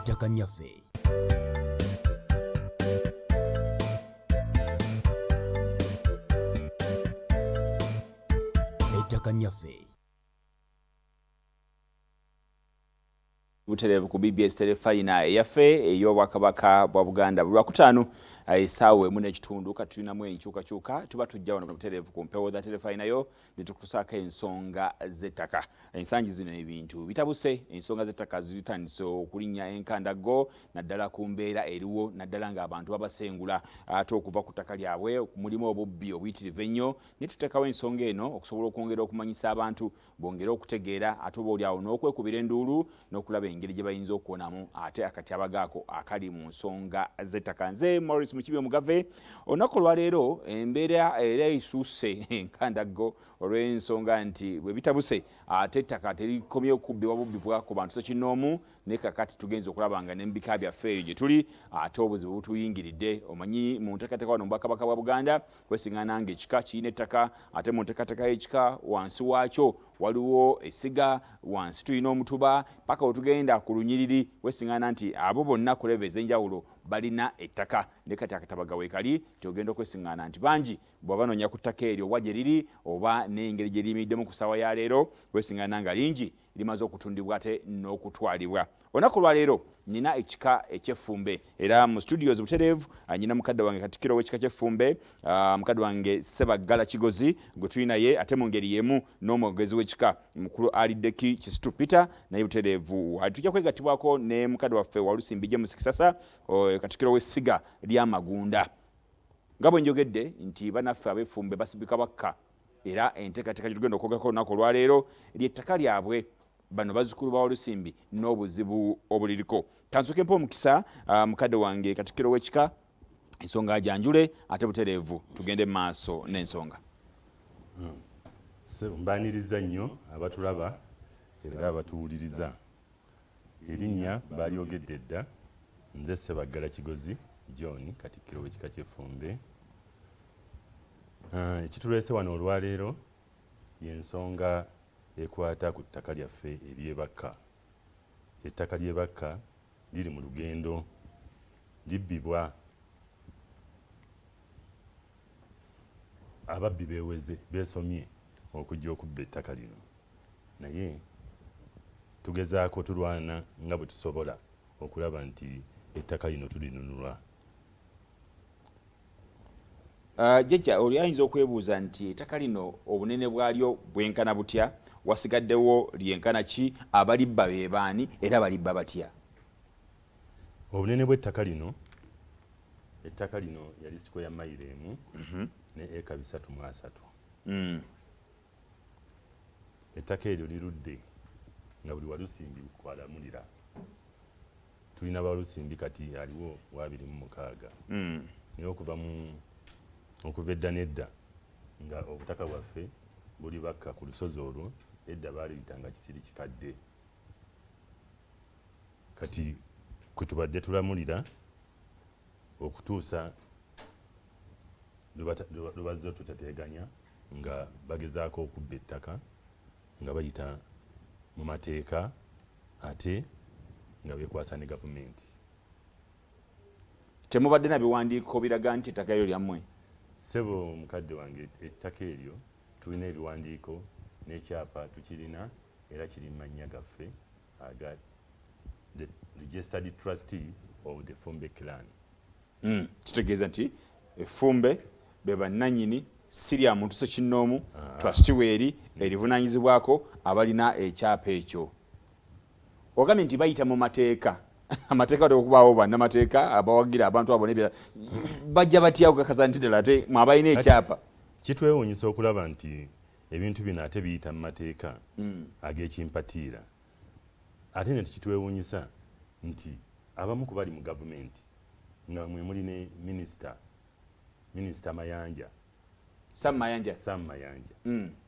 ettaka nnyaffe. Ettaka nnyaffe. Butereevu ku BBS Terefayina eyaffe ey'Obwakabaka bwa Buganda buli Lwakutaano essaawa emu n'ekitundu kati tulinamu enkyukakyuka tuba tujja wano Butereevu ku mpewo za Terefayinayo ne tukusaako ensonga z'ettaka. Ensangi zino ebintu bitabuse, ensonga z'ettaka zitandise okulinnya enkandaggo naddala ku mbeera eriwo naddala ng'abantu babasengula ate okuva ku ttaka lyabwe mulimu obubbi obuyitirivu ennyo ne tuteekawo ensonga eno okusobola okwongera okumanyisa abantu bongere okutegeera ate oboolyawo n'okwekubira enduulu n'okulaba engeri gye bayinza okuwonamu ate akatyabaga akali mu nsonga z'ettaka. Nze Morris Mukibi Omugave, olunaku olwaleero embeera era isuuse enkandaggo olw'ensonga nti bwe bitabuse ate ettaka terikomye okubbibwa bubbibwa ku bantu sekinnoomu ne kakati tugenza okulaba nga n'embika byaffe eyo gye tuli ate obuzibu butuyingiridde. Omanyi mu nteekateeka wano mu Bwakabaka bwa Buganda kwesiŋŋaana ng'ekika kirina ettaka ate mu nteekateeka y'ekika wansi waakyo waliwo essiga, wansi tulina omutuba paka wetugenda ku lunyiriri wesiŋŋaana nti abo bonna ku levo ez'enjawulo balina ettaka ne kati akatabaga weekali kyogenda okwesiŋŋaana nti bangi bw'aba banoonya ku ttaka eryo oba gye liri oba n'engeri gye liyimiriddemu ku ssaawa ya leero wesiŋŋaana nga lingi limaze okutundibwa ate n'okutwalibwa. Olunaku lwaleero nina ekika eky'effumbe era mu studios Butereevu nina mukadde wange Katikkiro w'ekika ky'effumbe mukadde wange Ssebaggala Kigozi gwe tuli naye ate mu ngeri y'emu n'omwogezi w'ekika mukulu Aliddeki Kisitu Peter naye Butereevu. Tujja kwegattibwako ne mukadde waffe Walusimbi James Kisasa Katikkiro w'essiga ly'Amagunda. Nga bwe njogedde nti bannaffe ab'effumbe basibika bakka era enteekateeka gye tugenda okwogako olunaku olwaleero ly'ettaka lyabwe bano bazzukulu ba Walusimbi n'obuzibu obuliriko. Kansooke mpa omukisa mukadde wange Katikkiro w'ekika ensonga ajanjule ate Butereevu tugende mu maaso n'ensonga. Mbaaniriza nnyo abatulaba era abatuwuliriza. Erinnya balyogedde dda, nze Ssebaggala Kigozi John Katikkiro w'ekika ky'effumbe. Ekituleese wano olwaleero y'ensonga ekwata ku ttaka lyaffe ery'ebakka. Ettaka ly'ebakka liri mu lugendo libbibwa. Ababbi beeweze beesomye okujja okubba ettaka lino naye tugezaako tulwana nga bwe tusobola okulaba nti ettaka lino tulinunula. Jjajja oli ayinza okwebuuza nti ettaka lino obunene bwalyo bwenkana butya, wasigaddewo lyenkana ki, abalibba be baani era balibba batya? Obunene bw'ettaka lino, ettaka lino yali sikweya mayiro emu ne eka 330. Ettaka eryo lirudde nga buli Walusimbi kwalamulira. Tulina Walusimbi kati aliwo wa 26. Naye okuva edda n'edda nga obutaka bwaffe buli bakka ku lusozi olwo edda baaliyitanga kisiri kikadde. Kati kwe tubadde tulamulira okutuusa lwe bazze tutateeganya nga bagezaako okubba ettaka nga bayita mu mateeka ate nga beekwasa ne gavumenti. Temubadde na biwandiiko biraga nti ettaka eryo lyammwe? Ssebo mukadde wange, ettaka eryo tulina ebiwandiiko n'ekyapa tukirina era kiri mu mannya gaffe aga the registered trustee of the Effumbe clan. Kitegeeza nti effumbe be bannannyini si lya muntu sekinnoomu, trustee weeri erivunaanyizibwako abalina ekyapa ekyo. Ogambye nti bayita mu mateeka. Amateeka tekubaawo bannamateeka abawagira abantu abo n'ebirala bajja batya okukakaza nti ddala ate mwabalina ekyapa? Kitwewuunyisa okulaba nti ebintu bino ate biyita mu mateeka ag'ekimpatiira. Ate ne tikitwewuunyisa nti abamu ku bali mu gavumenti nga mwe muli ne minisita Mayanja, Sam Mayanja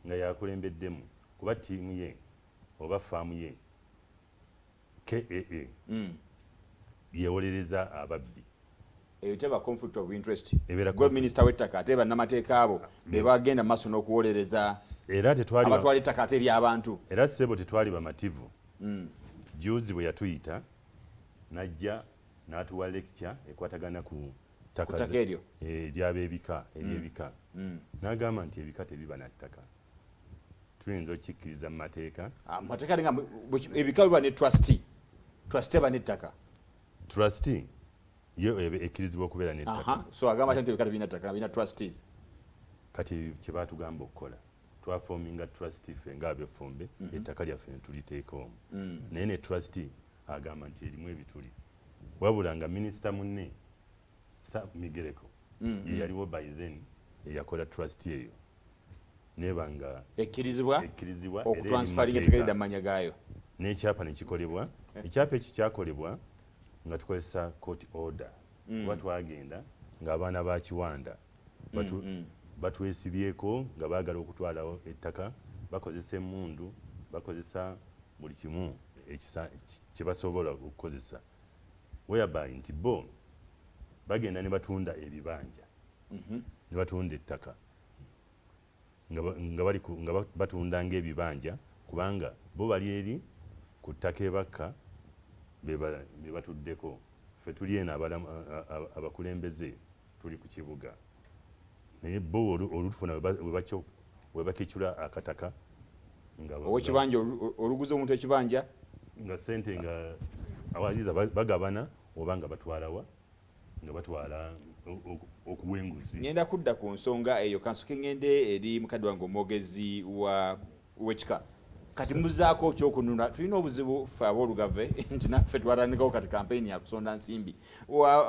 nga yakulembeddemu kuba ttiimu ye oba faamu ye KAA yewolereza ababbi. Eyo teba conflict of interest. Gwe minister w'ettaka ate bannamateeka abo be bagenda maaso n'okuwolereza abatwala ettaka ate ery'abantu. Era ssebo tetwali bamativu. Juzi bwe yatuyita najja n'atuwa lecture ekwatagana ku ttaka ly'ab'ebika ery'ebika n'agamba nti ebika tebiba na ttaka tuyinza okukikkiriza mu mateeka mateeka nga ebika biba ne trustee eba n'ettaka trustee yo ekkirizibwa okubeera n'ettaka so agamba nti ebika tebirina ttaka birina trustees kati kye baatugamba okukola twafominga trustee ffe ng'ab'effumbe ettaka lyaffe ne tuliteeka omwo naye ne trustee agamba nti erimu ebituli wabula nga minisita munne Migereko ye yaliwo by then eyakola trustee eyo neba nga ekkirizibwa okutransferinga ettaka eryo amanya gaayo n'ekyapa ne kikolebwa ekyapa ekyo kyakolebwa nga tukozesa court order kuba twagenda ng'abaana ba Kiwanda batwesibyeko nga baagala okutwalawo ettaka bakozesa emmundu bakozesa buli kimu kye basobola okukozesa whereby nti bo bagenda ne batunda ebibanja ne batunda ettaka nga batunda ng'ebibanja kubanga bo bali eri ku ttaka ebakka be batuddeko ffe tuli eno abakulembeze tuli ku kibuga naye bo olutufuna we bakicula akataka owekibanja oluguza omuntu ekibanja nga sente nga awaliza bagabana oba nga batwalawa nga batwala okuwenguzi. Ngenda kudda ku nsonga eyo kansoke ngende eri mukadde wange omwogezi w'ekika kati muzaako ekyokununula tulina obuzibu ffe ab'olugave nti naffe twatandikawo kati kampeyini ya kusonda nsimbi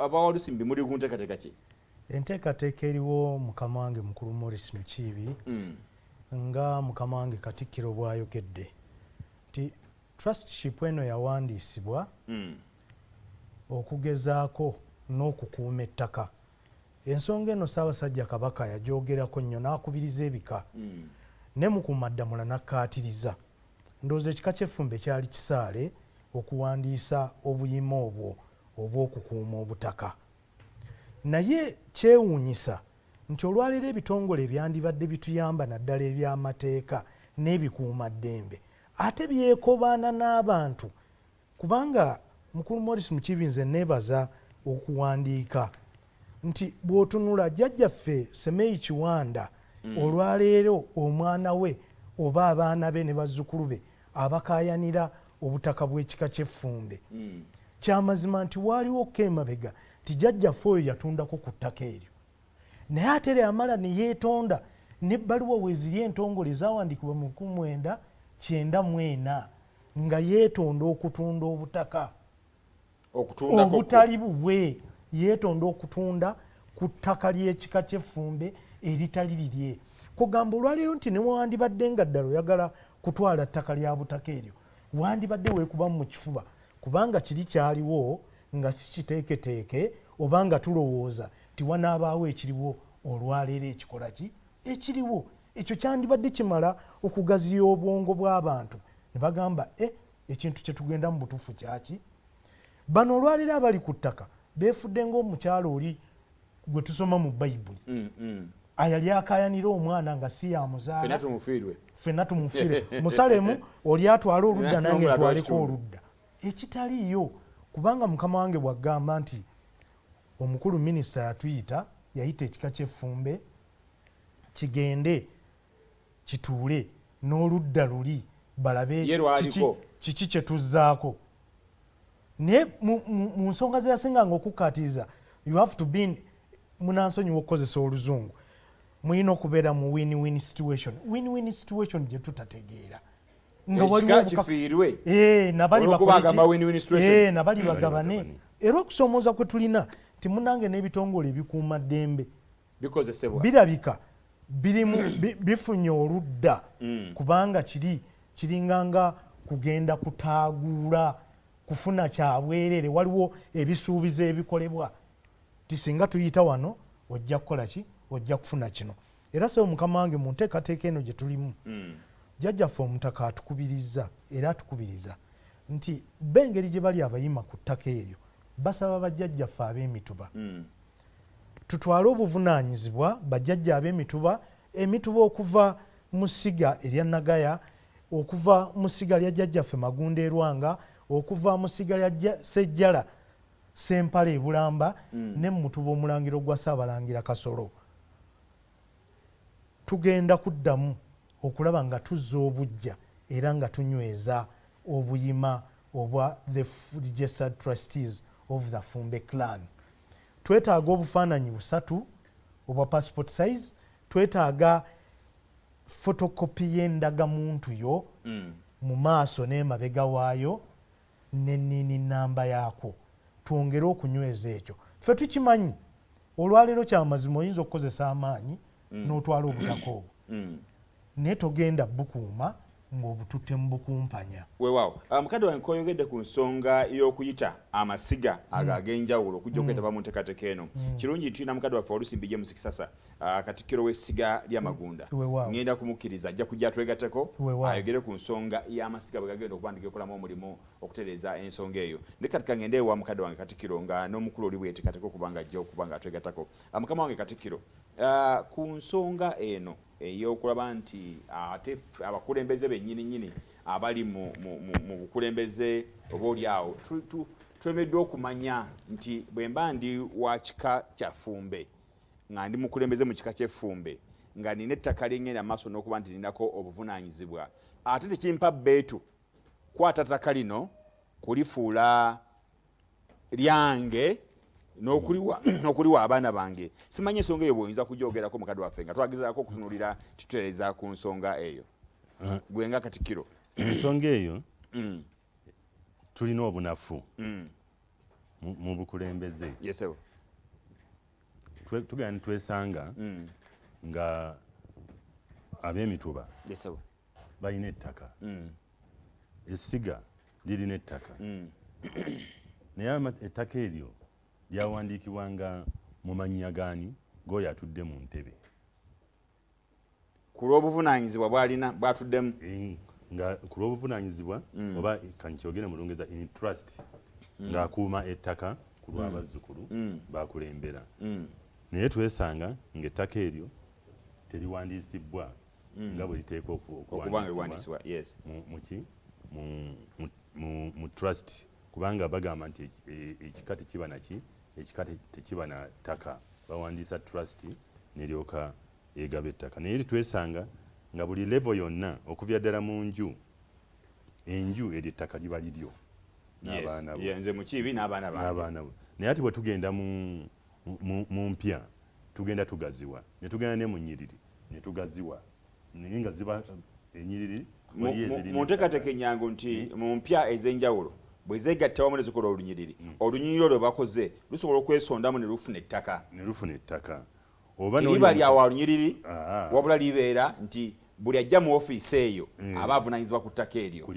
abawalusimbi muli ku nteekateeka ki? Enteekateeka eriwo mukama wange mukulu Morris Mukiibi nga mukama wange Katikkiro bw'ayogedde nti trustship eno yawandiisibwa okugezaako n'okukuuma ettaka. Ensonga eno Ssaabasajja Kabaka yagyogerako nnyo n'akubiriza ebika ne mukuumaddamula n'akkaatiriza. Ndowooza ekika ky'effumbe kyali kisaale okuwandiisa obuyima obwo obw'okukuuma obutaka. Naye kyewuunyisa nti olwaleero ebitongole byandibadde bituyamba naddala eby'amateeka n'ebikuumaddembe ate byekobaana n'abantu kubanga mukulu Morris Mukiibi nze neebaza okuwandiika nti bw'otunula jjajjaffe Semeyi Kiwanda olwaleero omwana we oba abaana be ne bazzukulu be abakaayanira obutaka bw'ekika ky'effumbe kyamazima nti waaliwo emabega nti jjajjaffe oyo yatundako ku ttaka eryo naye ate yamala ne yeetonda n'ebbaluwa weeziri entongole ezawandiikibwa mu 1994 nga yeetonda okutunda obutaka obutali bubwe yeetonda okutunda ku ttaka ly'ekika ky'effumbe eritali lirye. Kugamba olwaleero nti newandibadde nga ddala oyagala kutwala ttaka lya butaka eryo wandibadde weekubamu mu kifuba kubanga kiri kyaliwo nga si kiteeketeeke oba nga tulowooza nti wanaabaawo ekiriwo olwaleero ekikola ki ekiriwo ekyo kyandibadde kimala okugaziya obwongo bw'abantu ne bagamba ekintu kye tugenda mu butuufu kyaki. Bano olwaleero abali ku ttaka beefudde ng'omukyalo oli gwe tusoma mu Bayibuli ayali akaayanira omwana nga si yamuzaala ffenna tumufiirwe musalemu oli atwala oludda nange ntwaleko oludda ekitaliiyo kubanga mukama wange bw'agamba nti omukulu minisita yatuyita yayita ekika ky'effumbe kigende kituule n'oludda luli balabe kiki kye tuzzaako. Naye mu nsonga ze yasinganga okukkaatiriza you have to be munansonyiwa okukozesa oluzungu muyina okubeera mu win-win situation. Win-win situation gye tutategeera nabali bagabane era okusomooza kwe tulina nti munange n'ebitongole ebikuuma ddembe birabika bifunye oludda kubanga kiringanga kugenda kutaaguula kufuna kyabwerere waliwo ebisuubizo ebikolebwa ti singa tuyita wano ojja kukola ki ojja kufuna kino. Era sebo mukama wange mu nteekateeka eno gye tulimu jjajjaffe omutaka atukubiriza era atukubiriza nti b'engeri gye bali abayima ku ttaka eryo basaba bajjajjaffe ab'emituba tutwale obuvunaanyizibwa bajjajja ab'emituba emituba okuva mu ssiga erya Nagaya okuva mu ssiga lya jjajjaffe Magunda Erwanga okuva mu sigala Sejjala Sempale Bulamba ne Mutuba Omulangiro gwa Ssaabalangira Kasolo. Tugenda kuddamu okulaba nga tuzza obujja era nga tunyweza obuyima obwa the registered trustees of the Fumbe clan. Twetaaga obufaananyi busatu obwa passport size, twetaaga fotokopi y'endagamuntu yo mu maaso n'emabega waayo n'enniini nnamba yaako, twongere okunyweza ekyo. Ffe tukimanyi olwaleero kyamazima oyinza okukozesa amaanyi n'otwala obutaka obwo naye togenda bukuuma ng'obututte mu bukumpanya. Weewaawo mukadde wange koyogedde ku nsonga y'okuyita amasiga ag'enjawulo okujja okwetaba mu nteekateeka eno. Kirungi tulina mukadde waffe Olusimbi James Kisasa katikkiro w'essiga lya Magunda. Ngenda kumukkiriza ajja kujja atwegatteko ayogere ku nsonga y'amasiga bwe gagenda okuba ndigekolamu omulimu okutereeza ensonga eyo. Ne kati kangende ewa mukadde wange Katikkiro nga n'omukulu oli bweteekateeka okuba nga ajja okuba nga atwegattako. Mukama wange Katikkiro, ku nsonga eno ey'okulaba nti ate abakulembeze bennyini abali mu bukulembeze obaolyawo twemeddwa okumanya nti bwe mba ndi wa kika kya Ffumbe nga ndi mukulembeze mu kika ky'effumbe nga nina ettaka lyengenda maaso n'okuba nti ninako obuvunaanyizibwa, ate tekimpa bbeetu kwata ttaka lino kulifuula lyange n'okuliwa abaana bange. Simanyi ensonga eyo bw'oyinza kugyogerako mukadde waffe nga twagezaako okutunuulira kitutereeza ku nsonga eyo gwe nga Katikkiro. Ensonga eyo tulina obunafu mu bukulembeze. Yesebo tugenda nitwesanga nga ab'emituba balina ettaka, essiga lirina ettaka, naye ettaka eryo lyawandiikibwanga mu mannya gaani g'oyo atudde mu ntebe ku lw'obuvunaanyizibwa bwatuddemu, nga ku lw'obuvunaanyizibwa oba kankyogere mu Lungereza in trust, ng'akuuma ettaka ku lw'abazzukulu bakulembera. Naye twesanga ng'ettaka eryo teriwandiisibwa nga bwe liteekwa okuwandiisibwa mu trust, kubanga bagamba nti ekika tekiba naki, ekika tekiba na ttaka, bawandiisa trust neryoka egaba ettaka. Naye twesanga nga buli level yonna okuvya ddala mu enju eryo ettaka liba liryo n'abaana bo, nze mukiibi n'abaana bo. Naye ati bwe tugenda mu mpya tugenda tugaziwa, ne tugenda ne mu nnyiriri ne tugaziwa, naye nga ziba ennyiriri mu nteekateeka ennyangu nti mu mpya ez'enjawulo bwe zeegatta wamu ne zikola olunyiriri, olunyiriri olwo bakoze lusobola okwesondamu ne lufuna ettaka. Teriba lyawa lunyiriri wabula libeera nti buli ajja mu ofiisi eyo aba avunaanyizibwa ku ttaka eryo,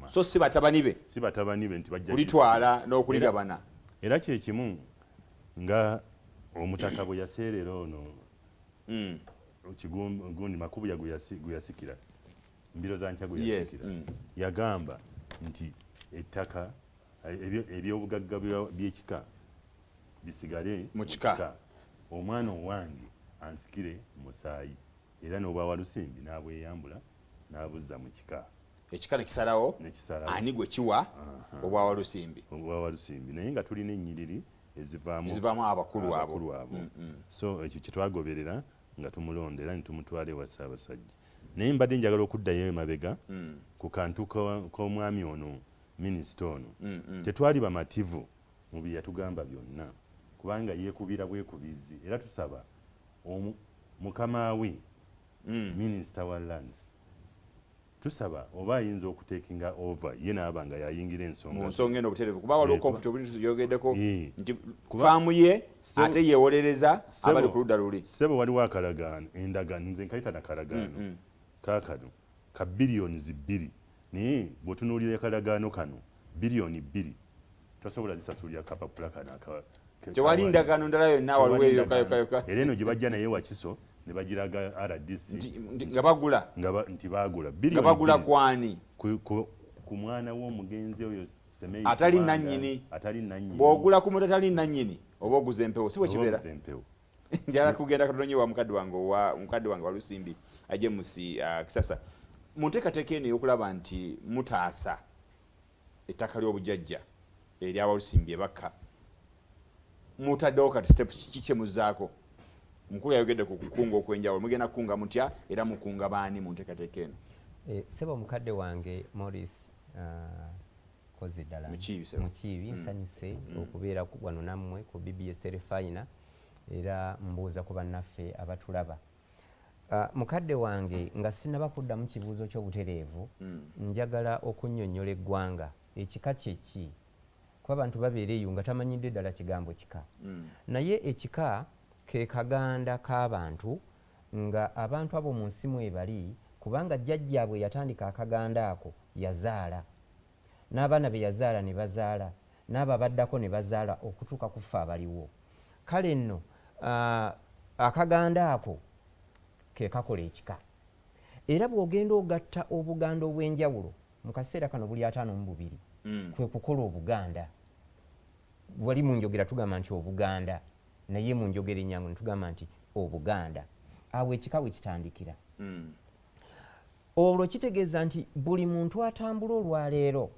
so si batabani be nti bajja kulitwala n'okuligabana. Era kye kimu nga omutaka bwe yaseerera ono gundi Makubuya gwe yasikira, mbiro za nkya gwe yasikira, yagamba nti ettaka ebyobugagga by'ekika bisigale mu kika, omwana owange ansikire musaayi. Era n'obwa Lusimbi n'abweyambula n'abuzza mu kika, ekika nekisalawo ani gwe kiwa obwa Lusimbi. Naye nga tulina ennyiriri ezivaamu abakulu abo. So ekyo kyetwagoberera nga tumulondera ne tumutwala ewa Ssaabasajja. Naye mbadde njagala okuddayo emabega ku kantu k'omwami ono minisita ono. Tetwali bamativu mu bye yatugamba byonna, kubanga yeekubira bwekubizi. Era tusaba mukama we minisita wa lands, tusaba oba ayinza okutekinga over ye n'aba nga yayingira ensonga eno obutereevu, kuba waliwo comfortable tuyogeddeko nti faamu ye ate yeewolereza abali ku ludda luli. Ssebo waliwo akalagaano, endagaano, nze nkayita na kalagaano kaakano ka biliyoni 2, naye bw'otunuulira akalagaano kano biliyoni 2 tosobola zisasulira kapapula kano. Tewali ndagaano ndala yonna, waliwo eyokayokayoka. Era eno gye bajja naye Wakiso ne bagiraga RDC nga bagula nti bagula nga bagula kwani ku mwana w'omugenzi oyo Semeyi atali nannyini. Bw'ogula ku muntu atali nannyini oba oguza empewo, si bwe kibeera. Njala kugenda katononyewa mukadde wange wa Lusimbi James Kisasa, mu nteekateeka eno ey'okulaba nti mutaasa ettaka ly'obujjajja eri abalusimbye bakka mutaddewo kati step kiki kyemuzaako omukulu yayogedde ku kukunga okwenjawulo mugenda kukunga mutya era mukunga baani mu nteekateeka eno sebo omukadde wange Morris kozi ddala mukiibi nsanyuse okubeera wano nammwe ku BBS Terefayina era mbuuza ku bannaffe abatulaba mukadde wange nga sinaba kuddamu kibuuzo ky'obutereevu njagala okunnyonnyola eggwanga ekika kyeki kuba abantu babeera eyo nga tamanyidde ddala kigambo kika naye ekika ke kaganda k'abantu nga abantu abo mu nsi mwe bali kubanga jjajjaabwe yatandika akaganda ako yazaala n'abaana be yazaala ne bazaala n'abo abaddako ne bazaala okutuuka ku ffe abaliwo kale nno akaganda ako ke kakola ekika era bw'ogenda ogatta obuganda obw'enjawulo mu kaseera kano buli 52 kwe kukola obuganda wali mu njogera tugamba nti obuganda naye mu njogera ennyangu netugamba nti obuganda awo ekika we kitandikira olwo kitegeeza nti buli muntu atambula olwaleero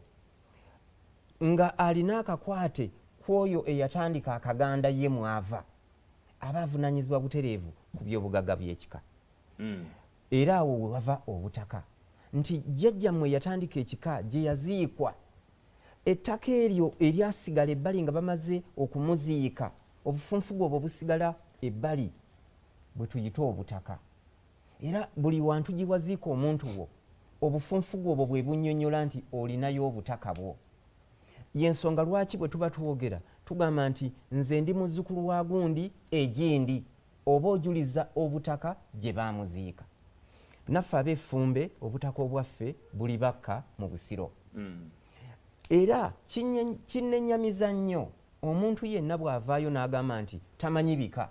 nga alina akakwate kwoyo eyatandika akaganda ye mwava aba avunaanyizibwa butereevu ku by'obugagga by'ekika era awo we wava obutaka nti jjajjammwe yatandika ekika gye yaziikwa ettaka eryo eryasigala ebbali nga bamaze okumuziika obufunfugu obwo busigala ebbali bwe tuyita obutaka era buli wantu gye waziika omuntu wo obufunfugu obwo bwe bunnyonnyola nti olinayo obutaka bwo yensonga lwaki bwe tuba twogera tugamba nti nze ndi muzzukulu wa gundi egindi oba ojuliza obutaka gye baamuziika naffe ab'effumbe obutaka obwaffe buli bakka mu busiro era kinnenyamiza nnyo omuntu yenna bw'avaayo n'agamba nti tamanyi bika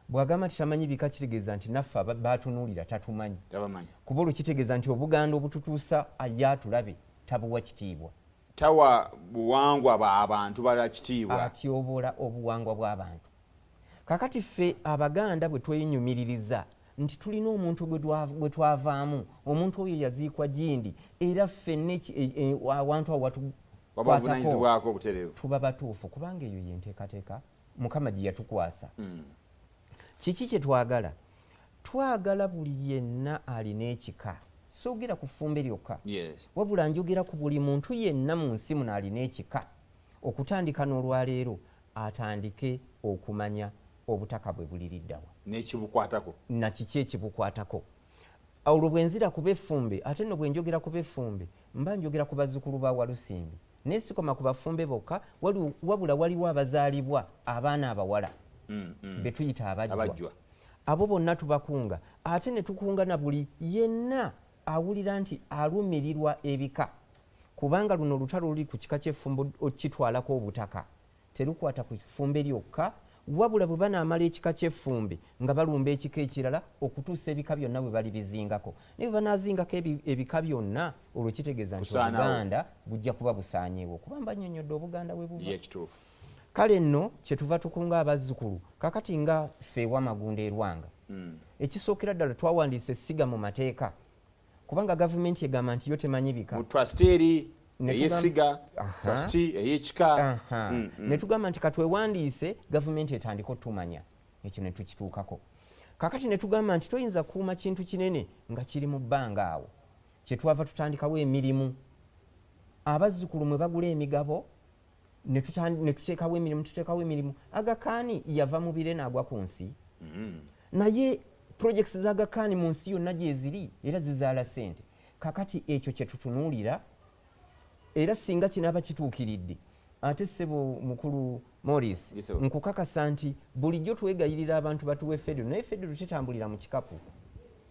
bw'agamba nti tamanyi bika kitegeeza nti naffe baatunuulira tatumanyi kuba olwo kitegeeza nti obuganda obututuusa ye atulabe tabuwa kitiibwa tawa buwangwa abantu bala kitiibwa atyobola obuwangwa bw'abantu kakati ffe abaganda bwe twenyumiririza nti tulina omuntu gwe twavaamu omuntu oyo yaziikwa gindi era ffenne awantu awo watukwatako obutereevu tuba batuufu kubanga eyo yenteekateeka mukama gye yatukwasa kiki kye twagala twagala buli yenna alina ekika soogera ku ffumbe lyokka wabula njogera ku buli muntu yenna mu nsi muno alina ekika okutandika n'olwaleero atandike okumanya obutaka bwe buliriddawa n'ekibukwatako na kiki ekibukwatako olwo bwe nzira ku b'effumbe ate nno bwe njogera ku b'effumbe mba njogera ku bazzukulu ba walusimbi naye sikoma ku bafumbe bokka wabula waliwo abazaalibwa abaana abawala be tuyita abajjwa abo bonna tubakunga ate ne tukunga na buli yenna awulira nti alumirirwa ebika kubanga luno olutalo luli ku kika ky'effumbe okitwalako obutaka terukwata ku ffumbe lyokka wabula bwe banaamala ekika ky'effumbe nga balumba ekika ekirala okutuusa ebika byonna bwe bali bizingako naye bwe banaazingako ebika byonna olwo kitegeeza nti obuganda bujja kuba busaanyeewo kuba mbannyonnyodde obuganda bwe buva kale nno kyetuva tukunga abazzukulu kakati nga ffe ewamagunda erwanga ekisookera ddala twawandiisa essiga mu mateeka kubanga gavumenti egamba nti yo temanyi bika trusteri ey'essiga trustee ey'ekika ne tugamba nti katwewandiise gavumenti etandika otumanya ekyo ne tukituukako kakati ne tugamba nti toyinza kuuma kintu kinene nga kiri mu bbanga awo kyetwava tutandikawo emirimu abazzukulu mwe bagula emigabo ne tuteekawo emirimu agakaani yava mu bire n'agwa ku nsi naye projects z'agakaani mu nsi yonna gye ziri era zizaala ssente kakati ekyo kye tutunuulira era singa kinaaba kituukiridde ate ssebo mukulu Morris nkukakasa nti bulijjo twegayirira abantu batuwe federo naye federo kitambulira mu kikapu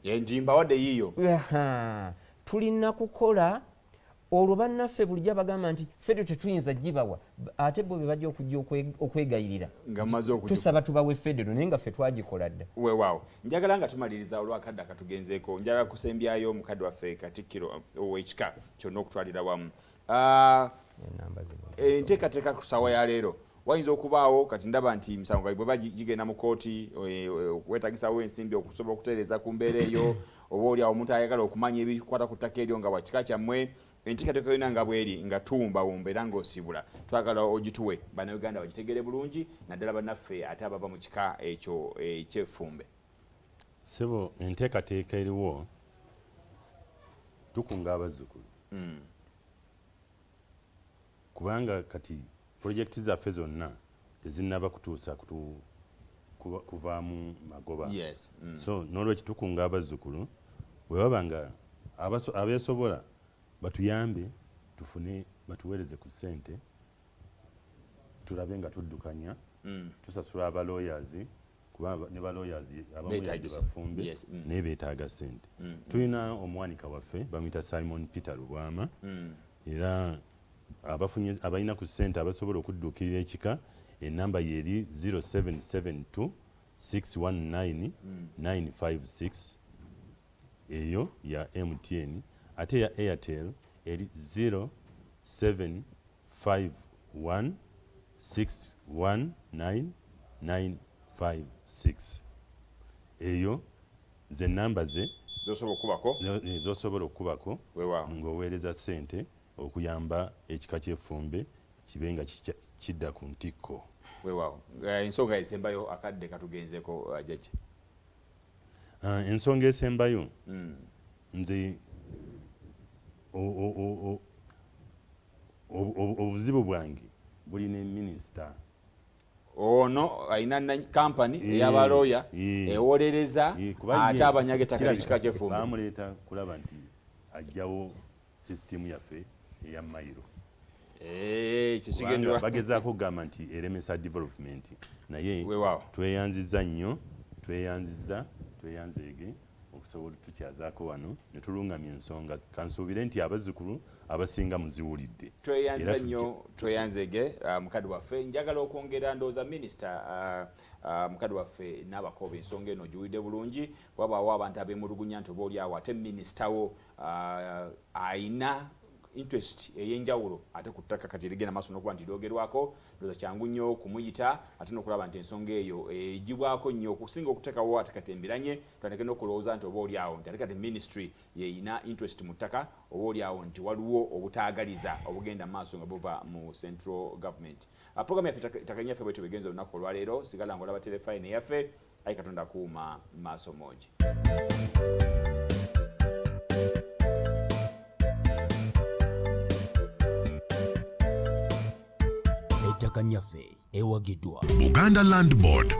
enjimba wadde yiyo tulina kukola olwo bannaffe bulijjo abagamba nti federo tetuyinza gibawa ate bo be bajja okujja okwegayirira tusaba tubawe federo naye nga ffe twagikola dda weewaawo njagala nga tumaliriza olwakadde akatugenzeeko njagala kusembyayo omukadde waffe katikkiro ow'ekika kyonna okutwalira wamu enteekateeka ku ssaawa ya leero wayinza okubaawo kati ndaba nti misango bwe bagigenda mu kooti wetagisawo ensimbi okusobola okutereeza ku mbeera eyo oba oli awo omuntu ayagala okumanya ebikwata ku ttaka eryo nga bwakika kyammwe enteekateeka yonna nga bweri nga tuwumbawumba era ng'osibula twagala ogituwe bannayuganda bagitegere bulungi naddala bannaffe ate abava mu kika ekyo eky'effumbe. Sebo enteekateeka eriwo tukunga abazzukulu kubanga kati projekiti zaffe zonna tezinnaba kutuusa kuvaamu magoba. So n'olwekyo tukunga abazzukulu bwe baba nga abeesobola batuyambe tufune batuweereze ku ssente tulabe nga tuddukanya tusasula abalooyazi kuba ne balooyazi abamuyadde bafumbe naye beetaaga ssente. Tulina omuwanika waffe bamuyita Simon Peter Lubwama era abalina ku ssente abasobola okudduukirira ekika ennamba yeri 0772 619 956 eyo ya MTN ate ya Airtel eri 0751 619 956 eyo ze namba ze zosobola okubako ng'oweereza ssente okuyamba ekika ky'effumbe kibe nga kidda ku ntikko. Weewaawo ensonga esembayo akadde katugenzeko jeje. Ensonga esembayo nze obuzibu bwange buli ne minisita ono ayina kampani ey'abalooya ewolereza ate abanyaga ettaka ly'ekika ky'effumbe bamuleeta kulaba nti ajjawo sisitimu yaffe eya mayiro. Bagezaako okugamba nti eremesa development naye tweyanziza nnyo tweyanzeege okusobola tukyazaako wano ne tulungamya ensonga kansuubire nti abazzukulu abasinga muziwulidde. Tweyanza nnyo tweyanzeege mukadde waffe njagala okwongera ndowooza minisita mukadde waffe n'abakoba ensonga eno giwulidde bulungi wabaawo abantu abemulugunya nti oba oli awo ate minisita wo ayina interest ey'enjawulo ate ku ttaka kati erigenda maaso n'okuba nti lyogerwako ndowooza kyangu nnyo okumuyita ate n'okulaba nti ensonga eyo egibwako nnyo okusinga okuteekawo ate kati embiranye tutandike n'okulowooza nti oba oli awo nti ate kati ministry yeeyina interest mu ttaka oba oli awo nti waliwo obutaagaliza obugenda maaso nga buva mu central government. Program yaffe ettaka lyaffe bwetyo begenza olunaku olwaleero sigala ng'olaba Terefayina yaffe ayi Katonda akuuma maaso mogi. ettaka lyaffe ewagiddwa Buganda Land Board.